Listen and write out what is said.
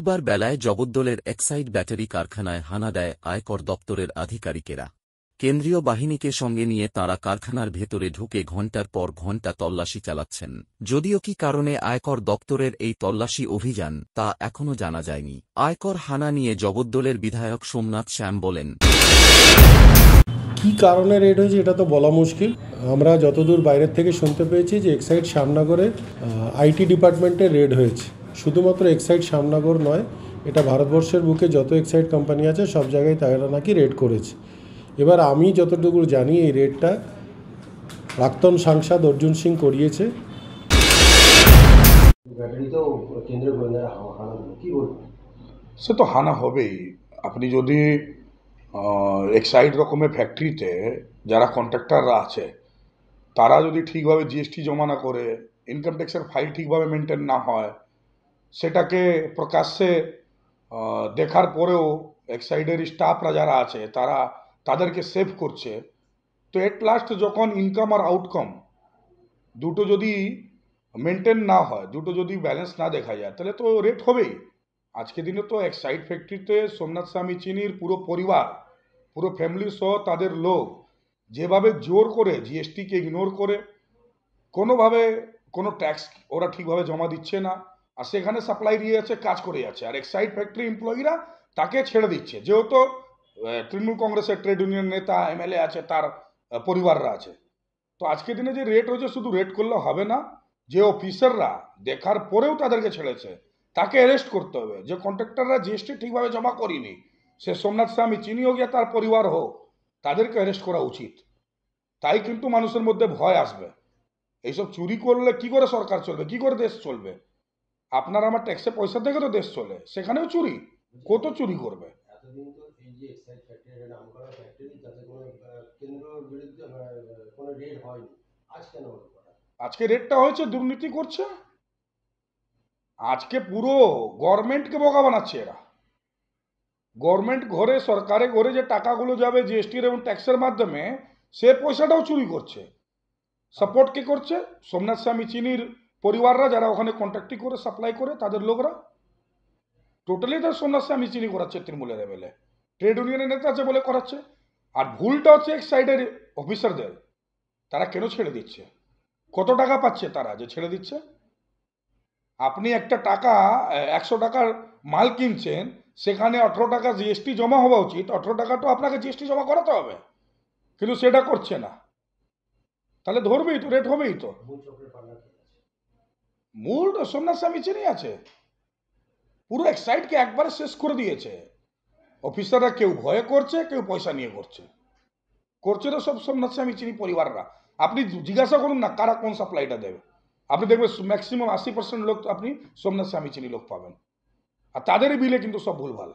বুধবার বেলায় জগদ্দলের Exide battery কারখানায় হানা দেয় আয়কর দপ্তরের আধিকারিকেরা। কেন্দ্রীয় বাহিনীকে সঙ্গে নিয়ে তাঁরা কারখানার ভেতরে ঢুকে ঘণ্টার পর ঘণ্টা তল্লাশি চালাচ্ছেন। যদিও কী কারণে আয়কর দপ্তরের এই তল্লাশি অভিযান তা এখনও জানা যায়নি। আয়কর হানা নিয়ে জগদ্দলের বিধায়ক সোমনাথ শ্যাম বলেন, কি কারণে রেড হয়েছে এটা তো বলা মুশকিল। আমরা যতদূর বাইরের থেকে শুনতে পেয়েছি যে এক্সাইড শ্যামনগরে আইটি ডিপার্টমেন্টে রেড হয়েছে। শুধুমাত্র এক্সাইড শ্যামনগর নয়, এটা ভারতবর্ষের বুকে যত এক্সাইড কোম্পানি আছে সব জায়গায় তারা নাকি রেড করেছে। এবার আমি যতটুকু জানি এই রেডটা প্রাক্তন সাংসদ অর্জুন সিং করিয়েছে। সে তো হানা হবেই। আপনি যদি এক্সাইড রকমের ফ্যাক্টরিতে যারা কন্ট্রাক্টররা আছে তারা যদি ঠিকভাবে জিএসটি জমা না করে, ইনকাম ট্যাক্সের ফাইল ঠিকভাবে মেনটেন না হয়, সেটাকে প্রকাশ্যে দেখার পরেও এক্সাইডের স্টাফরা যারা আছে তারা তাদেরকে সেভ করছে, তো এট লাস্ট যখন ইনকাম আর আউটকাম দুটো যদি মেনটেন না হয়, দুটো যদি ব্যালেন্স না দেখা যায়, তাহলে তো রেট হবেই। আজকে দিনে তো এক্সাইড ফ্যাক্টরিতে সোমনাথ স্বামী চিনির পুরো পরিবার, পুরো ফ্যামিলি সহ তাদের লোক যেভাবে জোর করে জিএসটিকে ইগনোর করে কোনোভাবে কোনো ট্যাক্স ওরা ঠিকভাবে জমা দিচ্ছে না, আর সেখানে সাপ্লাই দিয়ে যাচ্ছে, কাজ করে যাচ্ছে, আর এক্সাইড ফ্যাক্টরি এমপ্লয়িরা তাকে ছেড়ে দিচ্ছে। যেহেতু তৃণমূল কংগ্রেসের ট্রেড ইউনিয়ন নেতা এমএলএ আছে, তার পরিবাররা আছে। তো আজকের দিনে যে রেট হয়েছে, শুধু রেট করলে হবে না, যে অফিসাররা দেখার পরেও তাদেরকে ছেড়েছে তাকে অ্যারেস্ট করতে হবে। যে কন্ট্রাক্টররা জিএসটি ঠিকভাবে জমা করেনি, সে সোমনাথ স্বামী চিনি হোক, তার পরিবার হোক, তাদেরকে অ্যারেস্ট করা উচিত। তাই কিন্তু মানুষের মধ্যে ভয় আসবে। এইসব চুরি করলে কি করে সরকার চলবে, কি করে দেশ চলবে? আপনার আমার ট্যাক্সে পয়সা থেকে তো দেশ চলে, সেখানেও চুরি, কত চুরি করবে? আজকে রেটটা হয়েছে, দুর্নীতি করছে। আজকে পুরো গভর্নমেন্টকে বোকা বানাচ্ছে এরা। গভর্নমেন্ট ঘরে, সরকারের ঘরে যে টাকাগুলো যাবে জিএসটির এবং ট্যাক্সের মাধ্যমে, সে পয়সাটাও চুরি করছে। সাপোর্ট কে করছে? সোমনাথ স্বামী চিনির পরিবাররা, যারা ওখানে কন্ট্রাক্টি করে সাপ্লাই করে, তাদের লোকরা। টোটালি তো সোমনাথ স্বামী চিনি করাচ্ছে তৃণমূলের এমএলএ, ট্রেড ইউনিয়নের নেতা আছে বলে করাচ্ছে। আর ভুলটা হচ্ছে এক সাইডের অফিসারদের। তারা কেন ছেড়ে দিচ্ছে? কত টাকা পাচ্ছে তারা যে ছেড়ে দিচ্ছে? আপনি একটা টাকা 100 টাকার মাল কিনছেন, সেখানে 18 টাকা জিএসটি জমা হওয়া উচিত, 18 টাকা তো আপনাকে জিএসটি জমা করাতে হবে, কিন্তু সেটা করছে না। তাহলে ধরবেই তো, রেট হবেই তো। মূল সোমনাথ স্বামী চিনি আছে, পুরো এক সাইডকে একবারে শেষ করে দিয়েছে। অফিসাররা কেউ ভয়ে করছে, কেউ পয়সা নিয়ে করছে, করছে তো সব সোমনাথ স্বামী চিনি পরিবাররা। আপনি জিজ্ঞাসা করুন না কারা কোন সাপ্লাইটা দেবে, আপনি দেখবেন ম্যাক্সিমাম 80% লোক আপনি সোমনাথ স্বামী চিনি লোক পাবেন, আর তাদেরই বিলে কিন্তু সব ভুলভাল।